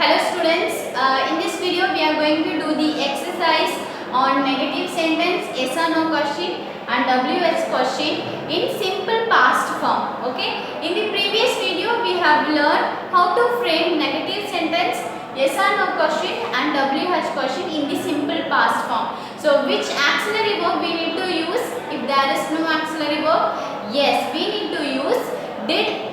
Hello students, in this video we are going to do the exercise on negative sentence, yes or no question and WH question in simple past form. Okay. In the previous video we have learned how to frame negative sentence, yes or no question and WH question in the simple past form. So which auxiliary verb we need to use if there is no auxiliary verb? Yes, we need to use did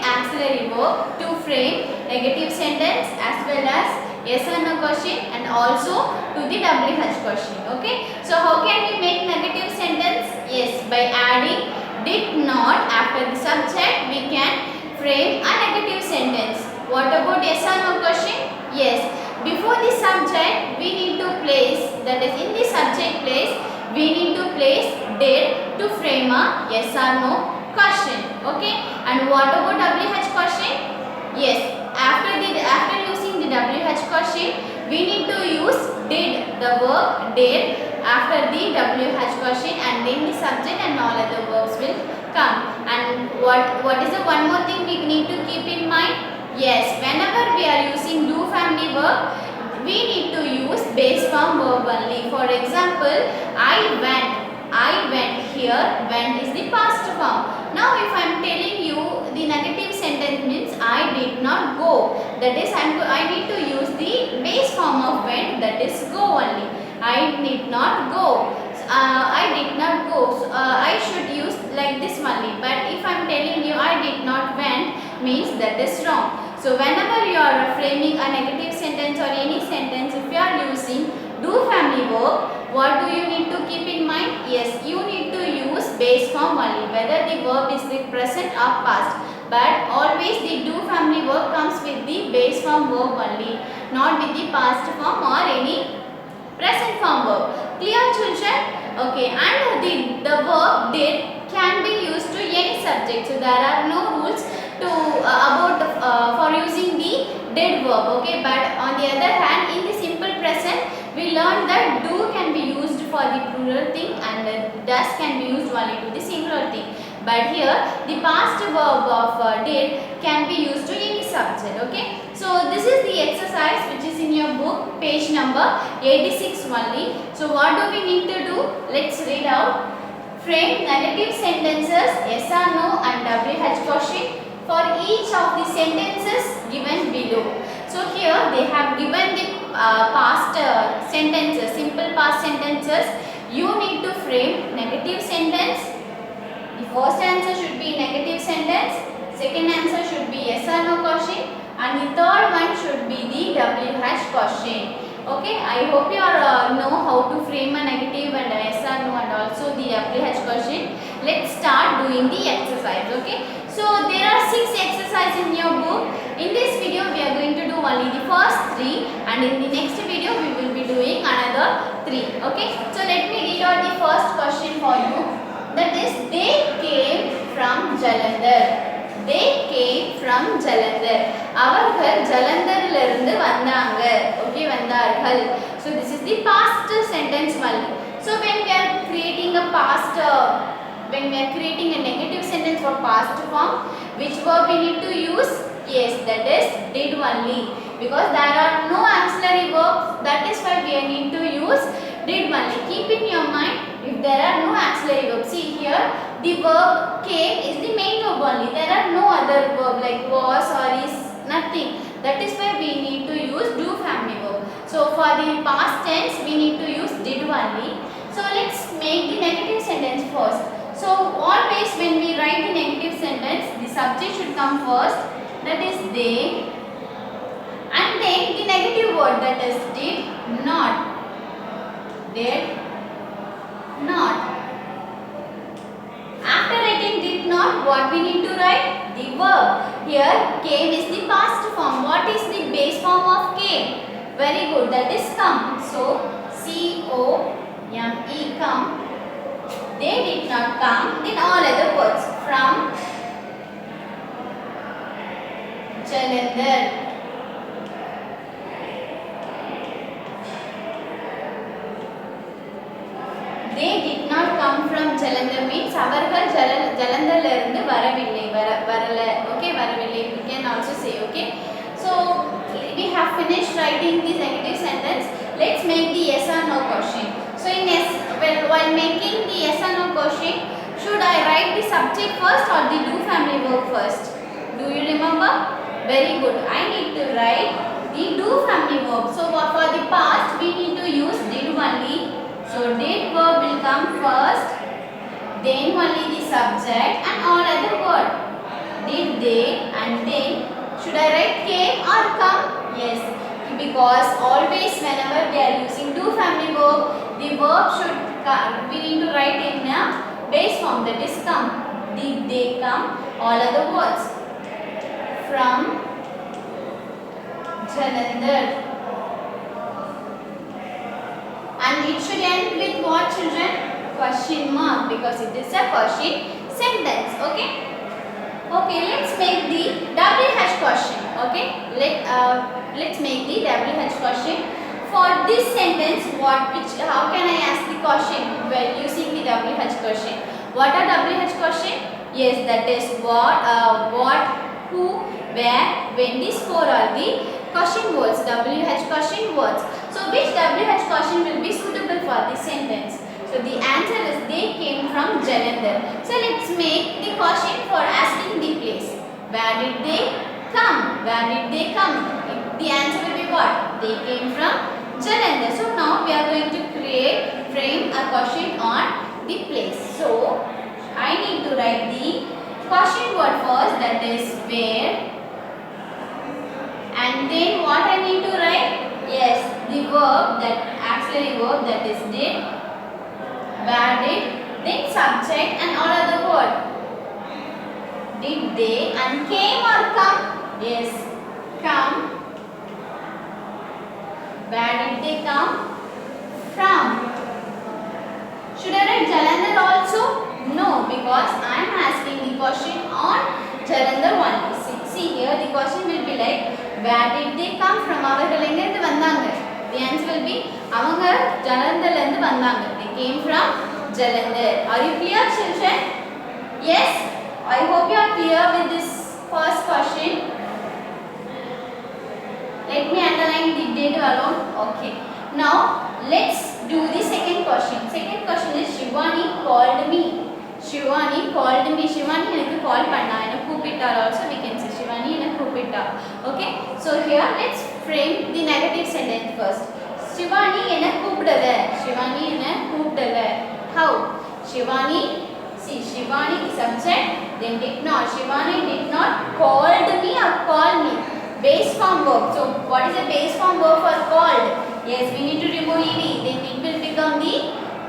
auxiliary verb to frame negative sentence as well as yes or no question and also to the WH question. Okay. So how can we make negative sentence? Yes, by adding did not after the subject we can frame a negative sentence. What about yes or no question? Yes, before the subject we need to place, that is in the subject place we need to place did to frame a yes or no question. Okay. And what about WH question? Yes, after using the WH question we need to use did, the verb did after the WH question and then the subject and all other verbs will come. And what is the one more thing we need to keep in mind? Yes, whenever we are using do family verb we need to use base form verb only. For example, I went, here went is the past form. Now if I am telling you the negative sentence means I did not go, that is I need to use the base form of went, that is go only. I did not go. I did not go. So, I should use like this only. But if I am telling you I did not went means that is wrong. So whenever you are framing a negative sentence or any sentence, if you are using do family verb, what do you need to keep in mind? Yes, you need to use base form only, whether the verb is the present or past. But always the do family verb comes with the base form verb only, not with the past form or any present form verb. Clear, children? Okay, and the verb did can be used to any subject. So there are no rules to for using the did verb. Okay, but on the other hand, in the simple present we learned that do can be used for the plural thing and does can be used only to the singular thing. But here the past verb of did can be used to any subject. Okay. So this is the exercise which is in your book, page number 86 only. So what do we need to do? Let's read out. Frame negative sentences yes or no and WH question for each of the sentences given below. So here they have given the past sentences, simple past sentences. You need to frame negative sentence. The first answer should be negative sentence. Second answer should be yes or no question. And the third one should be the WH question. Okay, I hope you are know how to frame a negative and a yes or no and also the WH question. Let's start doing the exercise. Okay, so there are 6 exercises in your book. In this video we are going to do only the first 3 and in the next video we will be doing another 3. Okay, so let me read out the first question for you. That is, they came from Jalandhar. They came from Jalandhar. அவர்கள் ஜலந்தரிலிருந்து வந்தாங்க. Okay, வந்தார்கள். So this is the past sentence only. So when we are creating a negative sentence for past form, which verb we need to use? Yes, that is did only. Because there are no auxiliary verbs, that is why we need to use did only. Keep in your mind, if there are no auxiliary verbs, see here the verb came is the main verb only. There are no other verb like was or is, nothing. That is why we need to use do family verb. So for the past tense we need to use did only. So let's make the negative sentence first. So always when we write the negative sentence, the subject should come first, that is they, and then the negative word, that is did not. Did not. After writing did not, what we need to write? The verb. Here came is the past form. What is the base form of came? Very good, that is come. So C-O-M-E, come. They did not come. Then all other words. From Jalandhar. They did not come from Jalandhar means அவர்கள் ஜலந்தரிலிருந்து வரவில்லை. வரல. Okay, வரவில்லை. We can also say. Okay. So have finished writing this negative sentence. Let's make the yes or no question. So in yes, while making the yes or no question, should I write the subject first or the do family verb first? Do you remember? Very good. I need to write the do family verb. So for the past, we need to use did only. So did verb will come first, then only the subject and all other word. Did they, and then should I write came or come? Yes, because always whenever we are using do family verb, the verb should come. We need to write in a base form, that is come. Did they come? All other words. From Jalandhar. And it should end with what, children? Question mark, because it is a question sentence. Okay. Okay, let's make the WH question. Okay, let's make the WH question. For this sentence, how can I ask the question while using the WH question? What are WH question? Yes, that is what, who, where, when. These four are the question words, WH question words. So which WH question will be suitable for this sentence? So the answer is they came from Jalandhar. So let's make the question for asking the place. Where did they come? Where did they come? The answer will be what? They came from Jalandhar. So now we are going to frame a question on the place. So I need to write the question word first, that is where. And then what I need to write? Yes, the verb, that auxiliary verb, that is did. Where did, then subject and all other word. Did they, and came or come? Yes, come. Where did they come from? Should I write Jalandhar also? No, because I am asking the question on Jalandhar only. See here the question will be like, where did they come from? அவர்கள் எங்கிருந்து வந்தாங்க? The answer will be அவங்க ஜலந்தர்ல இருந்து வந்தாங்க. They came from Jalandhar. Are you clear, children? Yes? I hope you are clear with this first question. Let me underline the did alone. Okay. Now let's do the second question. Second question is Shivani called me. Shivani called me. Shivani எனக்கு call பண்ணா, எனக்கு கூப்பிட்டார். Also we can say Shivani எனக்கு கூப்பிட்டா. Okay. So here let's frame the negative sentence first. Shivani எனக்கு கூப்பிடல. Shivani எனக்கு கூப்பிடல. How? Shivani, see Shivani the subject, then did not. Shivani did not called me or call me. Base form verb. So what is the base form verb for called? Yes, we need to remove ed. Then it will become the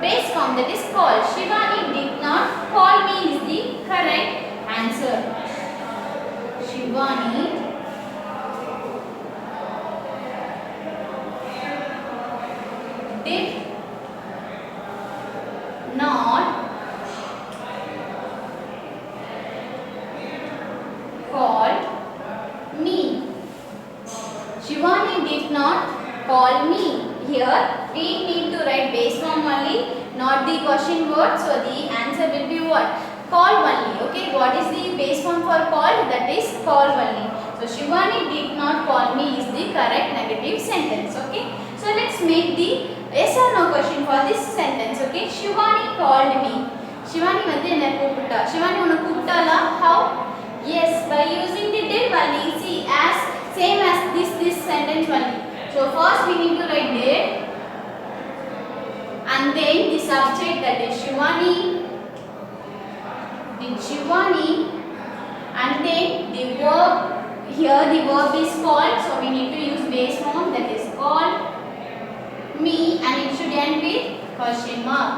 base form, that is called. Shivani did not call me is the correct answer. Shivani did not call me. Shivani did not call me. Here we need to write base form only, not the question word. So the answer will be what? Call only. Okay, what is the base form for call? That is call only. So Shivani did not call me is the correct negative sentence. Okay, so let's make the yes or no question for this sentence. Okay, Shivani called me. Shivani வந்து என்ன கூப்பிட்டா? Shivani உன்னை கூப்பிட்டாளா? How? Yes, by using the did only. See, as same as this sentence only. So first we need to write did, and then the subject, that is Shivani. Did Shivani, and then the verb. Here the verb is called, so we need to use base form, that is called me, and it should end with question mark.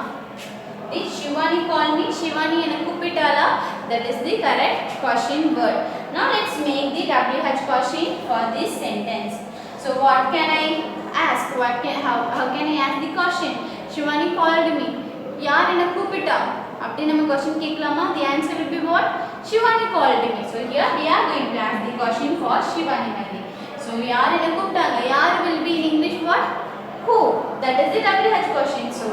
Did Shivani call me? Shivani enna kuppitala? That is the correct question word. Now let's make the WH question for this sentence. So what can I ask? How can I ask the question? Shivani called me. Yaar enna kuppita? Apdi nama question keklama? The answer will be what? Shivani called me. So here we are going to ask the question for Shivani only. So yaar enna kuppitaanga. Yaar will be in English what? Who? That is the WH question. So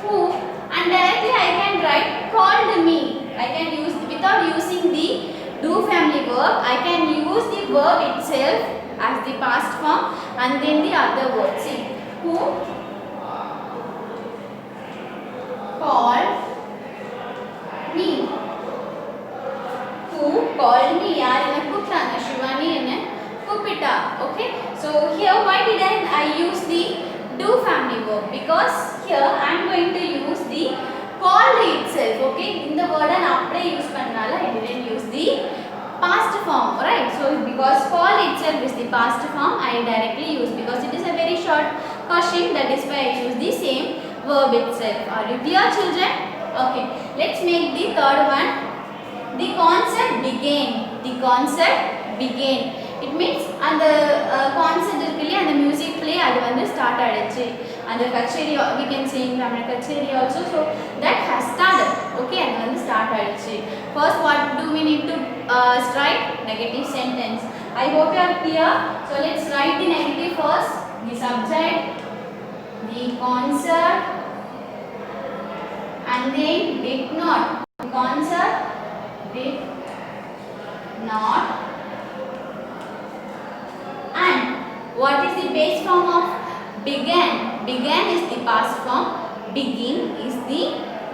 who, and directly I can write called me. I can use without using the do verb, I can use the verb itself as the past form and then the other word. See, who called me? Who called me? Yaar enna kooptaanga? Shivani enna koopita. Okay, so here why did I use the do family verb? Because here I am going to use the called itself. Okay, in the word and apply use pannala I didn't use the past form, right? So because called itself is the past form, I directly use, because it is a very short question, that is why I use the same verb itself. Are you clear, children? Okay, let's make the third one. The concert began. The concert began. It means and the concert irukilla and the music play adu vandu start ayiduchu, and the kacheri we can say in Tamil kacheri also, so that has started. Okay, adu vandu start ayiduchu. First, what do we need to write? Negative sentence. I hope you are clear. So let's write the negative first. The subject, the concert, and then did not. The concert did not. And what is the base form of began? Began is the past form. Begin is the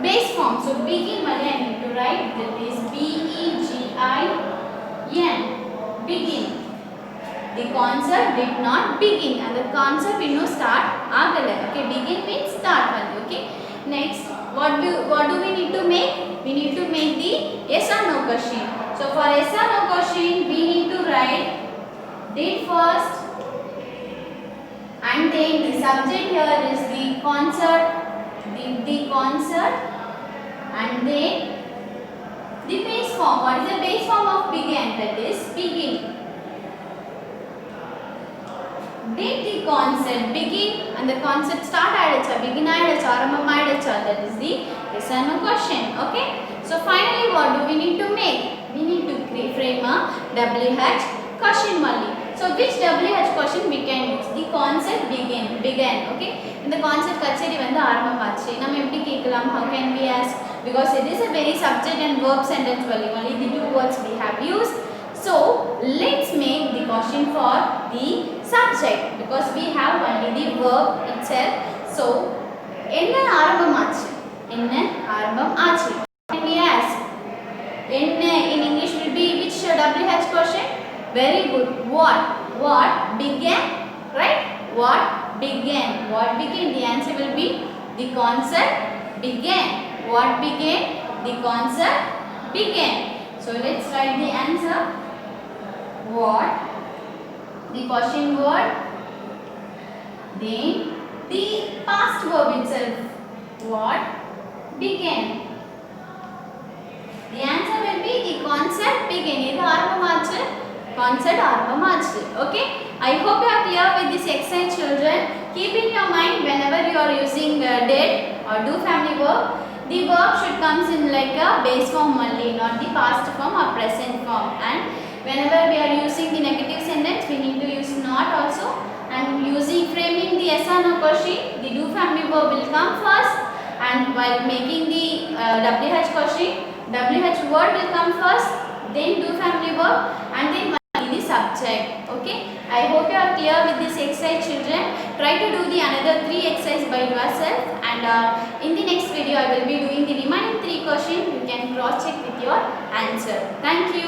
base form. So begin only I need to write, that is B-E-G-I-N. Begin. The concert did not begin, and the concert we know start agale. Okay, begin means start only. Okay. Next, what do we need to make? We need to make the yes or no question. So for yes or no question, we need to write did first, and then the subject here is the concert, did the concert, and then the base form. What is the base form of began? That is begin. Did the concert begin, and the concert start ayiducha, begin ayiducha, arambam ayiducha, that is the yes or no question. Okay, so finally what do we need to make? We need to frame a WH question only. So which WH question we can use? The concert began. Okay, in the concert kacheri vandu arambam aachu, nam eppadi kekkalam? How can we ask? Because it is a very subject and verb sentence only the two words we have used. So let's make the question for the subject, because we have only the verb itself. So enna arambam aachu? Enna arambam aachu? Can we ask? Enna in English will be which WH question? Very good. What began, right? What began? The answer will be the concert began. What began? The concert began. So let's write the answer. What, the question word, then the past verb itself. What began? The answer will be the concert began. Idu arambam aachu, concert arambam aachu. Okay, I hope you are clear with this exercise, children. Keep in your mind whenever you are using did or do family verb, the verb should comes in like a base form only, not the past form or present form. And whenever we are using the negative sentence, we need to use not also. And using framing the yes or no question, the do family verb will come first, and while making the WH question, WH word will come first, then do family verb, and then the subject. Okay, I hope you are clear with this exercise, children. Try to do the another 3 exercise by yourself, and in the next video I will be doing the remaining 3 questions. You can cross check with your answer. Thank you.